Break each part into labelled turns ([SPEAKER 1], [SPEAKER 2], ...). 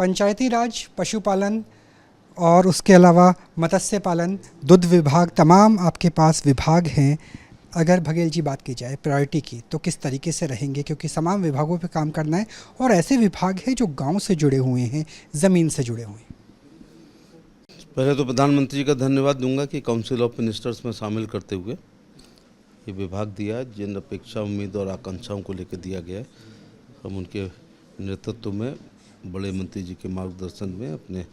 [SPEAKER 1] पंचायती राज, पशुपालन और उसके अलावा मत्स्य पालन, दुग्ध विभाग, तमाम आपके पास विभाग हैं। अगर बघेल जी बात की जाए प्रायोरिटी की, तो किस तरीके से रहेंगे, क्योंकि तमाम विभागों पे काम करना है और ऐसे विभाग हैं जो गांव से जुड़े हुए हैं, ज़मीन से जुड़े हुए हैं।
[SPEAKER 2] पहले तो प्रधानमंत्री जी का धन्यवाद दूंगा कि काउंसिल ऑफ मिनिस्टर्स में शामिल करते हुए ये विभाग दिया है। जिन अपेक्षा, उम्मीद और आकांक्षाओं को लेकर दिया गया है, हम उनके नेतृत्व में, बड़े मंत्री जी के मार्गदर्शन में, अपने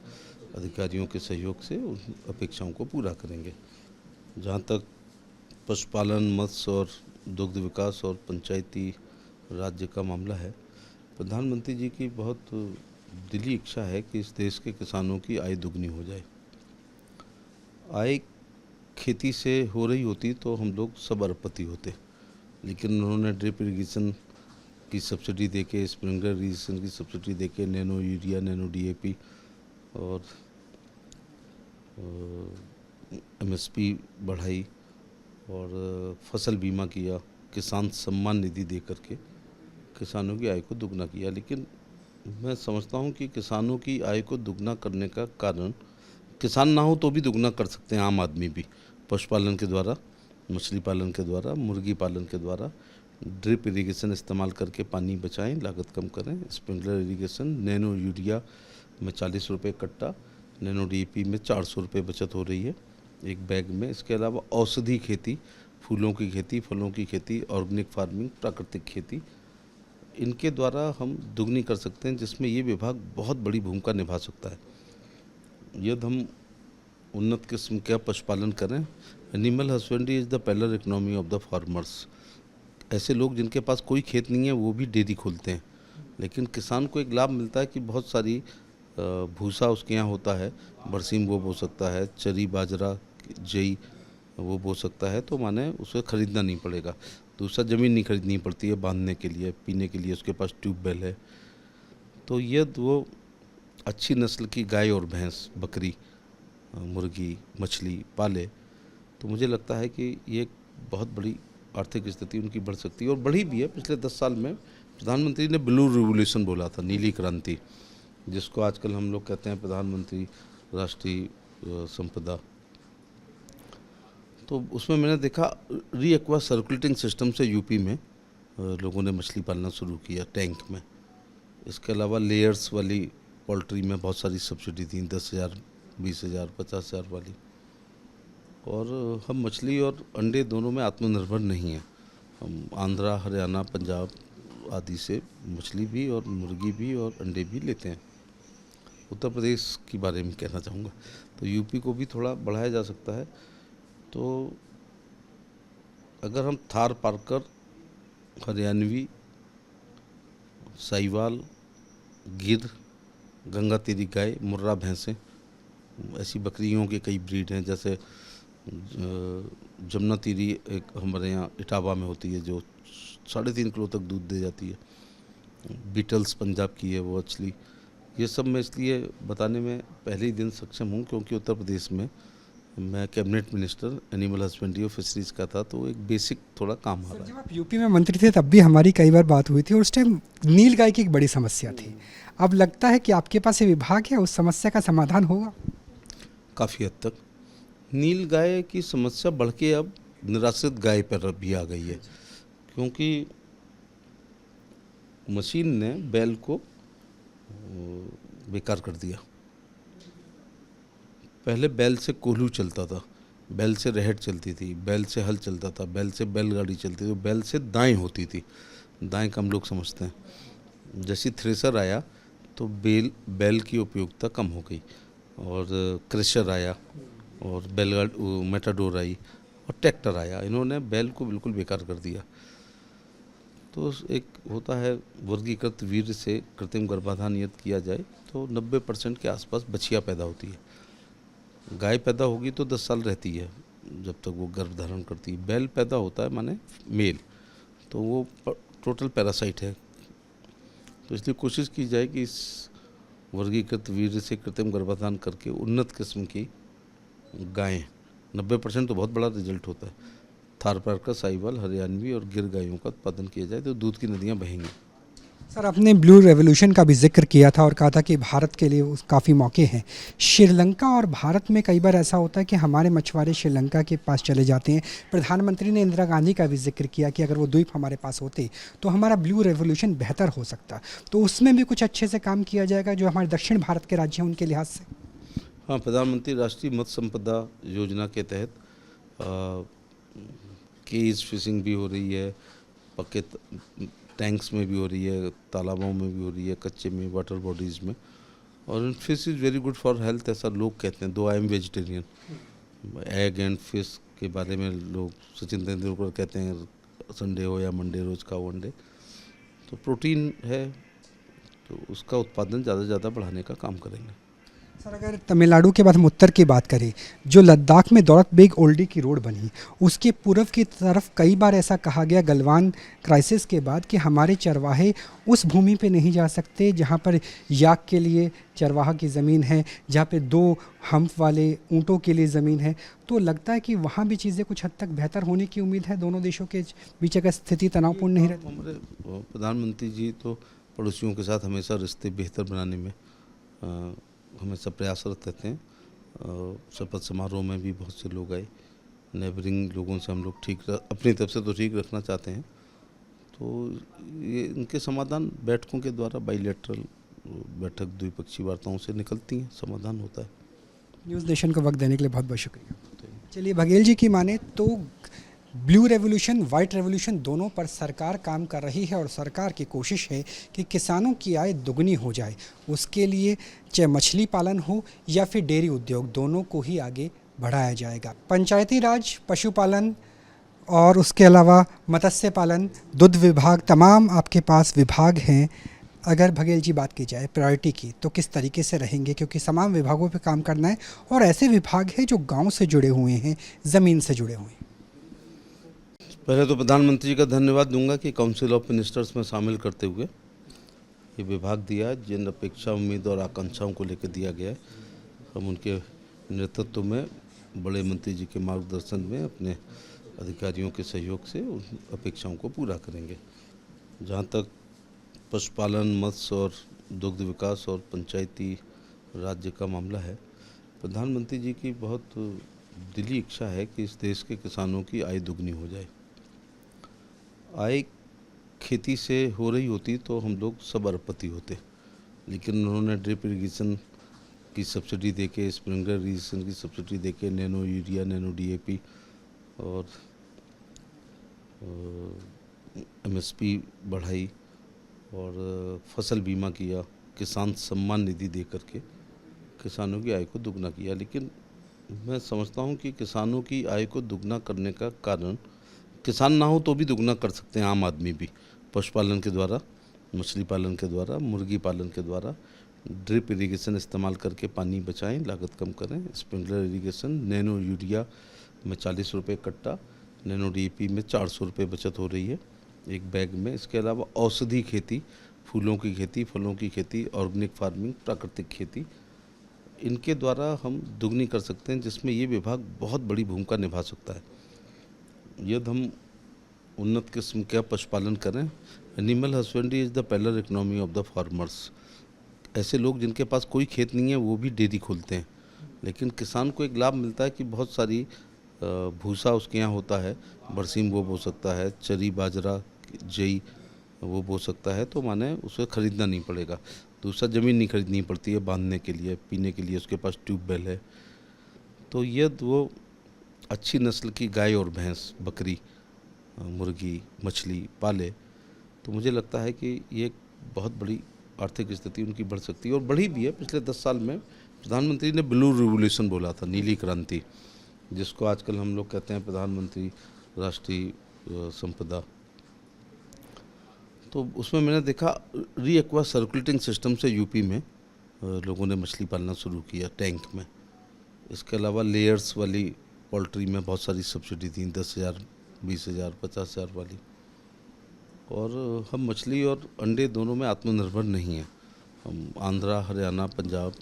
[SPEAKER 2] अधिकारियों के सहयोग से उन अपेक्षाओं को पूरा करेंगे। जहाँ तक पशुपालन, मत्स्य और दुग्ध विकास और पंचायती राज्य का मामला है, प्रधानमंत्री जी की बहुत दिली इच्छा है कि इस देश के किसानों की आय दुगनी हो जाए। आय खेती से हो रही होती तो हम लोग सब अरबपति होते, लेकिन उन्होंने ड्रिप इरिगेशन की सब्सिडी देके, स्प्रिंकलर इरिगेशन की सब्सिडी देके, नैनो यूरिया, नैनो डीएपी और एमएसपी बढ़ाई और फसल बीमा किया, किसान सम्मान निधि दे करके किसानों की आय को दुगना किया। लेकिन मैं समझता हूँ कि किसानों की आय को दुगना करने का कारण, किसान ना हो तो भी दुगना कर सकते हैं आम आदमी भी, पशुपालन के द्वारा, मछली पालन के द्वारा, मुर्गी पालन के द्वारा। ड्रिप इरिगेशन इस्तेमाल करके पानी बचाएं, लागत कम करें। स्प्रिंकलर इरिगेशन, नैनो यूरिया में 40 रुपये कट्टा, नैनो डीएपी में 400 रुपये बचत हो रही है एक बैग में। इसके अलावा औषधि खेती, फूलों की खेती, फलों की खेती, ऑर्गेनिक फार्मिंग, प्राकृतिक खेती, इनके द्वारा हम दुगनी कर सकते हैं, जिसमें ये विभाग बहुत बड़ी भूमिका निभा सकता है। यदि हम उन्नत किस्म का पशुपालन करें, animal husbandry is the pillar economy of the farmers. ऐसे लोग जिनके पास कोई खेत नहीं है वो भी डेयरी खोलते हैं, लेकिन किसान को एक लाभ मिलता है कि बहुत सारी भूसा उसके यहाँ होता है, बरसीम वो बो सकता है, चरी, बाजरा, जई वो बो सकता है, तो माने उसे ख़रीदना नहीं पड़ेगा। दूसरा, ज़मीन नहीं खरीदनी पड़ती है बांधने के लिए, पीने के लिए उसके पास ट्यूबवेल है। तो यदि वो अच्छी नस्ल की गाय और भैंस, बकरी, मुर्गी, मछली पाले, तो मुझे लगता है कि ये एक बहुत बड़ी आर्थिक स्थिति उनकी बढ़ सकती है और बढ़ी भी है। पिछले 10 साल में प्रधानमंत्री ने ब्लू रिवोल्यूशन बोला था, नीली क्रांति, जिसको आजकल हम लोग कहते हैं प्रधानमंत्री राष्ट्रीय संपदा। तो उसमें मैंने देखा रीएक्वा सर्कुलेटिंग सिस्टम से यूपी में लोगों ने मछली पालना शुरू किया टैंक में। इसके अलावा लेयर्स वाली पोल्ट्री में बहुत सारी सब्सिडी थी, 10,000, 20,000, 50,000 वाली। और हम मछली और अंडे दोनों में आत्मनिर्भर नहीं हैं। हम आंध्रा, हरियाणा, पंजाब आदि से मछली भी और मुर्गी भी और अंडे भी लेते हैं। उत्तर प्रदेश के बारे में कहना चाहूँगा, तो यूपी को भी थोड़ा बढ़ाया जा सकता है। तो अगर हम थार पारकर, हरियाणवी, साहिवाल, गिर, गंगा तेरी गाय, मुर्रा भैंसें, ऐसी बकरियों के कई ब्रीड हैं। जैसे जमुना तीरी एक हमारे यहाँ इटावा में होती है जो 3.5 किलो तक दूध दे जाती है। बीटल्स पंजाब की है वो मछली। ये सब मैं इसलिए बताने में पहले ही दिन सक्षम हूँ क्योंकि उत्तर प्रदेश में मैं कैबिनेट मिनिस्टर एनिमल हस्बेंड्री और फिशरीज का था, तो एक बेसिक थोड़ा काम आ रहा है।
[SPEAKER 1] जब आप यूपी में मंत्री थे तब भी हमारी कई बार बात हुई थी और उस टाइम नील गाय की एक बड़ी समस्या थी। अब लगता है कि आपके पास ये विभाग है, उस समस्या का समाधान होगा?
[SPEAKER 2] काफ़ी हद तक नील गाय की समस्या बढ़ के अब निराश्रित गाय पर भी आ गई है, क्योंकि मशीन ने बैल को बेकार कर दिया। पहले बैल से कोल्हू चलता था, बैल से रहट चलती थी, बैल से हल चलता था, बैल से बैलगाड़ी चलती थी, बैल से दाएं होती थी। दाएं कम लोग समझते हैं। जैसी थ्रेसर आया तो बैल की उपयोगिता कम हो गई और क्रेशर आया और बैलगाड़ी, मेटाडोर आई और ट्रैक्टर आया। इन्होंने बैल को बिल्कुल बेकार कर दिया। तो एक होता है वर्गीकृत वीर्य से कृत्रिम गर्भाधान यदि किया जाए तो 90% के आसपास बछिया पैदा होती है। गाय पैदा होगी तो 10 साल रहती है जब तक वो गर्भ धारण करती है। बैल पैदा होता है माने मेल, तो वो टोटल पैरासाइट है। तो इसलिए कोशिश की जाए कि इस वर्गीकृत वीर्य से कृत्रिम गर्भाधान करके उन्नत किस्म की गायें, 90% तो बहुत बड़ा रिजल्ट होता है, थारपारकर, साहिवाल, हरियाणवी और गिर गायों का उत्पादन किया जाए तो दूध की नदियाँ बहेंगी।
[SPEAKER 1] सर, आपने ब्लू रेवोल्यूशन का भी ज़िक्र किया था और कहा था कि भारत के लिए उस काफ़ी मौके हैं। श्रीलंका और भारत में कई बार ऐसा होता है कि हमारे मछुआरे श्रीलंका के पास चले जाते हैं। प्रधानमंत्री ने इंदिरा गांधी का भी ज़िक्र किया कि अगर वो द्वीप हमारे पास होते तो हमारा ब्लू रेवोल्यूशन बेहतर हो सकता। तो उसमें भी कुछ अच्छे से काम किया जाएगा जो हमारे दक्षिण भारत के राज्य हैं उनके लिहाज से?
[SPEAKER 2] हाँ, प्रधानमंत्री राष्ट्रीय मत्स्य संपदा योजना के तहत केज फिशिंग भी हो रही है, पक्के टैंक्स में भी हो रही है, तालाबों में भी हो रही है, कच्चे में, वाटर बॉडीज़ में। और fish is very good for health, ऐसा लोग कहते हैं, दो I am vegetarian. Egg and fish के बारे में लोग, सचिन तेंदुलकर कहते हैं संडे हो या मंडे रोज़ खाओ अंडे। तो प्रोटीन है, तो उसका उत्पादन ज़्यादा से ज़्यादा बढ़ाने का काम करेंगे।
[SPEAKER 1] सर, अगर तमिलनाडु के बाद हम उत्तर की बात करें, जो लद्दाख में दौलत बेग ओल्डी की रोड बनी, उसके पूर्व की तरफ कई बार ऐसा कहा गया गलवान क्राइसिस के बाद कि हमारे चरवाहे उस भूमि पे नहीं जा सकते जहाँ पर याक के लिए चरवाहा की ज़मीन है, जहाँ पे 2 हम्फ वाले ऊँटों के लिए ज़मीन है। तो लगता है कि वहाँ भी चीज़ें कुछ हद तक बेहतर होने की उम्मीद है दोनों देशों के बीच, अगर स्थिति तनावपूर्ण नहीं रहती।
[SPEAKER 2] हमारे प्रधानमंत्री जी तो पड़ोसियों के साथ हमेशा रिश्ते बेहतर बनाने में हमेशा प्रयासरत रहते हैं। शपथ समारोह में भी बहुत से लोग आए। नेबरिंग लोगों से हम लोग अपनी तरफ से तो ठीक रखना चाहते हैं। तो ये इनके समाधान बैठकों के द्वारा, बाइलेटरल बैठक, द्विपक्षीय वार्ताओं से निकलती हैं, समाधान होता है।
[SPEAKER 1] न्यूज़ नेशन को वक्त देने के लिए बहुत बहुत शुक्रिया। चलिए, बघेल जी की माने तो ब्लू रेवोल्यूशन, वाइट रेवोल्यूशन दोनों पर सरकार काम कर रही है और सरकार की कोशिश है कि किसानों की आय दुगनी हो जाए। उसके लिए चाहे मछली पालन हो या फिर डेयरी उद्योग, दोनों को ही आगे बढ़ाया जाएगा। पंचायती राज, पशुपालन और उसके अलावा मत्स्य पालन, दुग्ध विभाग, तमाम आपके पास विभाग हैं। अगर बघेल जी बात की जाए प्रायोरिटी की, तो किस तरीके से रहेंगे? क्योंकि तमाम विभागों पे काम करना है और ऐसे विभाग हैं जो गांव से जुड़े हुए हैं, ज़मीन से जुड़े हुए हैं।
[SPEAKER 2] पहले तो प्रधानमंत्री जी का धन्यवाद दूंगा कि काउंसिल ऑफ मिनिस्टर्स में शामिल करते हुए ये विभाग दिया है। जिन अपेक्षा, उम्मीद और आकांक्षाओं को लेकर दिया गया है, हम उनके नेतृत्व में, बड़े मंत्री जी के मार्गदर्शन में, अपने अधिकारियों के सहयोग से उन अपेक्षाओं को पूरा करेंगे। जहाँ तक पशुपालन, मत्स्य और दुग्ध विकास और पंचायती राज्य का मामला है, प्रधानमंत्री जी की बहुत दिली इच्छा है कि इस देश के किसानों की आय दुगनी हो जाए। आय खेती से हो रही होती तो हम लोग सब अरबपति होते, लेकिन उन्होंने ड्रिप इरिगेशन की सब्सिडी देके, स्प्रिंकलर इरिगेशन की सब्सिडी देके, नैनो यूरिया, नैनो डीएपी और एमएसपी बढ़ाई और फसल बीमा किया, किसान सम्मान निधि दे करके किसानों की आय को दुगना किया। लेकिन मैं समझता हूँ कि किसानों की आय को दुगना करने का कारण, किसान ना हो तो भी दुगना कर सकते हैं आम आदमी भी, पशुपालन के द्वारा, मछली पालन के द्वारा, मुर्गी पालन के द्वारा। ड्रिप इरिगेशन इस्तेमाल करके पानी बचाएं, लागत कम करें। स्प्रिंकलर इरिगेशन, नैनो यूरिया में 40 रुपये कट्टा, नैनो डीएपी में 400 रुपये बचत हो रही है एक बैग में। इसके अलावा औषधि खेती, फूलों की खेती, फलों की खेती, ऑर्गेनिक फार्मिंग, प्राकृतिक खेती, इनके द्वारा हम दुगनी कर सकते हैं, जिसमें ये विभाग बहुत बड़ी भूमिका निभा सकता है। यदि हम उन्नत किस्म का पशुपालन करें, animal husbandry is the pillar economy of the farmers. ऐसे लोग जिनके पास कोई खेत नहीं है वो भी डेयरी खोलते हैं, लेकिन किसान को एक लाभ मिलता है कि बहुत सारी भूसा उसके यहाँ होता है, बरसीम वो बो सकता है, चरी, बाजरा, जई वो बो सकता है, तो माने उसे ख़रीदना नहीं पड़ेगा। दूसरा, ज़मीन नहीं खरीदनी पड़ती है बांधने के लिए, पीने के लिए उसके पास ट्यूबवेल है। तो यदि वो अच्छी नस्ल की गाय और भैंस, बकरी, मुर्गी, मछली पाले, तो मुझे लगता है कि ये एक बहुत बड़ी आर्थिक स्थिति उनकी बढ़ सकती है और बढ़ी भी है। पिछले 10 साल में प्रधानमंत्री ने ब्लू रिवोल्यूशन बोला था, नीली क्रांति, जिसको आजकल हम लोग कहते हैं प्रधानमंत्री राष्ट्रीय संपदा। तो उसमें मैंने देखा रीएक्वा सर्कुलेटिंग सिस्टम से यूपी में लोगों ने मछली पालना शुरू किया टैंक में। इसके अलावा लेयर्स वाली पोल्ट्री में बहुत सारी सब्सिडी थी, 10,000, 20,000, 50,000 वाली। और हम मछली और अंडे दोनों में आत्मनिर्भर नहीं हैं। हम आंध्रा, हरियाणा, पंजाब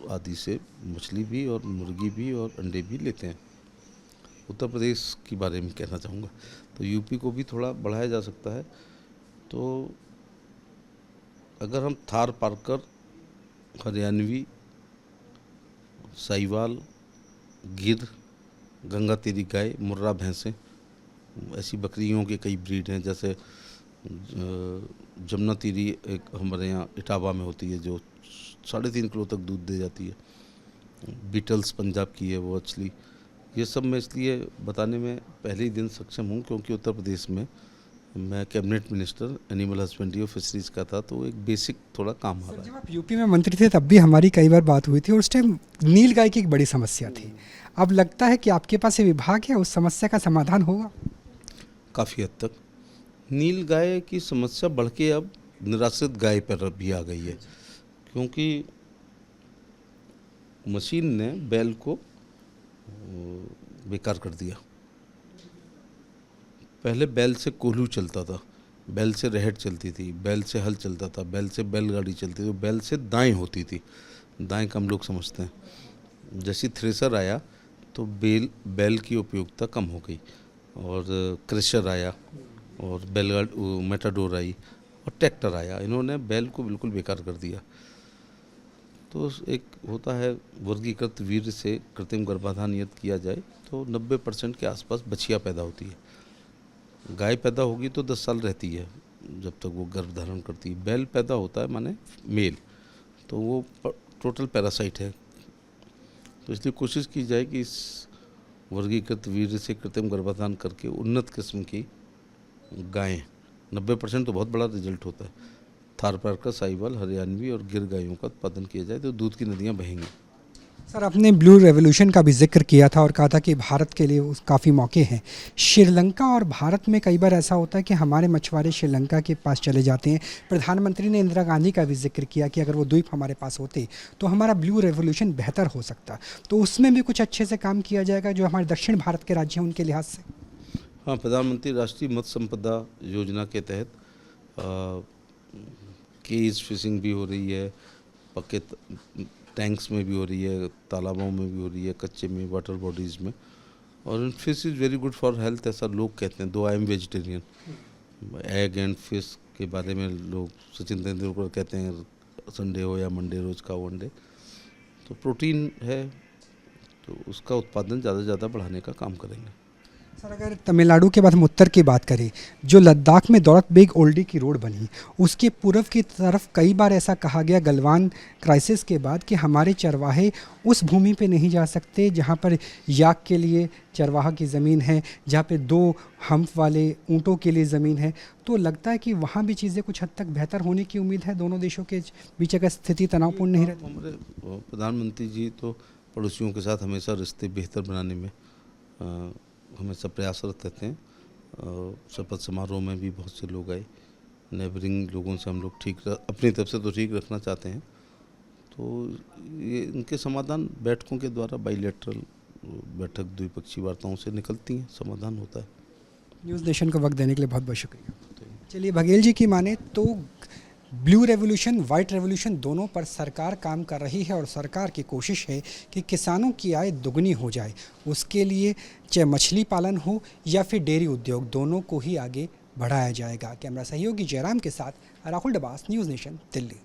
[SPEAKER 2] आदि से मछली भी और मुर्गी भी और अंडे भी लेते हैं। उत्तर प्रदेश के बारे में कहना चाहूँगा, तो यूपी को भी थोड़ा बढ़ाया जा सकता है। तो अगर हम थार पारकर, हरियाणवी, साहिवाल, गिर, गंगा तेरी गाय, मुर्रा भैंसें, ऐसी बकरियों के कई ब्रीड हैं। जैसे जमुना तीरी एक हमारे यहाँ इटावा में होती है जो 3.5 किलो तक दूध दे जाती है। बीटल्स पंजाब की है वो एक्चुअली। ये सब मैं इसलिए बताने में पहले ही दिन सक्षम हूँ क्योंकि उत्तर प्रदेश में मैं कैबिनेट मिनिस्टर एनिमल हस्बेंड्री और फिशरीज का था, तो एक बेसिक थोड़ा काम आ रहा है।
[SPEAKER 1] जब आप यूपी में मंत्री थे तब भी हमारी कई बार बात हुई थी और उस टाइम नीलगाय की एक बड़ी समस्या थी। अब लगता है कि आपके पास ये विभाग है, उस समस्या का समाधान होगा?
[SPEAKER 2] काफ़ी हद तक नील गाय की समस्या बढ़ के अब निराश्रित गाय पर भी आ गई है, क्योंकि मशीन ने बैल को बेकार कर दिया। पहले बैल से कोल्हू चलता था, बैल से रहट चलती थी, बैल से हल चलता था, बैल से बैलगाड़ी चलती थी, बैल से दाएं होती थी। दाएं कम लोग समझते हैं। जैसी थ्रेसर आया तो बैल की उपयोगिता कम हो गई और क्रेशर आया और बैलगाड़ी मेटाडोर आई और ट्रैक्टर आया। इन्होंने बैल को बिल्कुल बेकार कर दिया। तो एक होता है वर्गीकृत वीर्य से कृत्रिम गर्भाधान यदि किया जाए तो 90% के आसपास बछिया पैदा होती है। गाय पैदा होगी तो 10 साल रहती है जब तक वो गर्भ धारण करती है। बैल पैदा होता है माने मेल, तो वो टोटल पैरासाइट है। तो इसलिए कोशिश की जाए कि इस वर्गीकृत वीर्य से कृत्रिम गर्भाधान करके उन्नत किस्म की गायें, 90% तो बहुत बड़ा रिजल्ट होता है, थार पारकर, साहिवाल, हरियाणवी और गिर गायों का उत्पादन किया जाए तो दूध की नदियाँ बहेंगी।
[SPEAKER 1] सर, आपने ब्लू रेवोल्यूशन का भी जिक्र किया था और कहा था कि भारत के लिए उस काफ़ी मौके हैं। श्रीलंका और भारत में कई बार ऐसा होता है कि हमारे मछुआरे श्रीलंका के पास चले जाते हैं। प्रधानमंत्री ने इंदिरा गांधी का भी जिक्र किया कि अगर वो द्वीप हमारे पास होते तो हमारा ब्लू रेवोल्यूशन बेहतर हो सकता। तो उसमें भी कुछ अच्छे से काम किया जाएगा जो हमारे दक्षिण भारत के राज्य हैं उनके लिहाज से?
[SPEAKER 2] हाँ, प्रधानमंत्री राष्ट्रीय मत्स्य संपदा योजना के तहत केज फिशिंग भी हो रही है, पक्के टैंक्स में भी हो रही है, तालाबों में भी हो रही है, कच्चे में, वाटर बॉडीज़ में। और fish is very good for health, ऐसा लोग कहते हैं। दो I am vegetarian. Egg and fish के बारे में लोग, सचिन तेंदुलकर कहते हैं संडे हो या मंडे रोज़ खाओ अंडे। तो प्रोटीन है, तो उसका उत्पादन ज़्यादा से ज़्यादा बढ़ाने का काम करेंगे।
[SPEAKER 1] सर, अगर तमिलनाडु के बाद हम उत्तर की बात करें, जो लद्दाख में दौलत बेग ओल्डी की रोड बनी, उसके पूर्व की तरफ कई बार ऐसा कहा गया गलवान क्राइसिस के बाद कि हमारे चरवाहे उस भूमि पे नहीं जा सकते जहाँ पर याक के लिए चरवाहा की ज़मीन है, जहाँ पे 2 हम्प वाले ऊँटों के लिए ज़मीन है। तो लगता है कि वहाँ भी चीज़ें कुछ हद तक बेहतर होने की उम्मीद है। दोनों देशों के बीच अगर स्थिति तनावपूर्ण नहीं रहती।
[SPEAKER 2] हमारे प्रधानमंत्री जी तो पड़ोसियों के साथ हमेशा रिश्ते बेहतर बनाने में हमेशा प्रयासरत रहते हैं। शपथ समारोह में भी बहुत से लोग आए। नेबरिंग लोगों से हम लोग अपनी तरफ से तो ठीक रखना चाहते हैं। तो ये इनके समाधान बैठकों के द्वारा, बाइलेटरल बैठक, द्विपक्षीय वार्ताओं से निकलती हैं, समाधान होता है।
[SPEAKER 1] न्यूज़ नेशन को वक्त देने के लिए बहुत बहुत शुक्रिया। चलिए, बघेल जी की माने तो ब्लू रेवोल्यूशन, वाइट रेवोल्यूशन दोनों पर सरकार काम कर रही है और सरकार की कोशिश है कि किसानों की आय दुगनी हो जाए। उसके लिए चाहे मछली पालन हो या फिर डेयरी उद्योग, दोनों को ही आगे बढ़ाया जाएगा। कैमरा सहयोगी जयराम के साथ राहुल डबास, न्यूज़ नेशन, दिल्ली।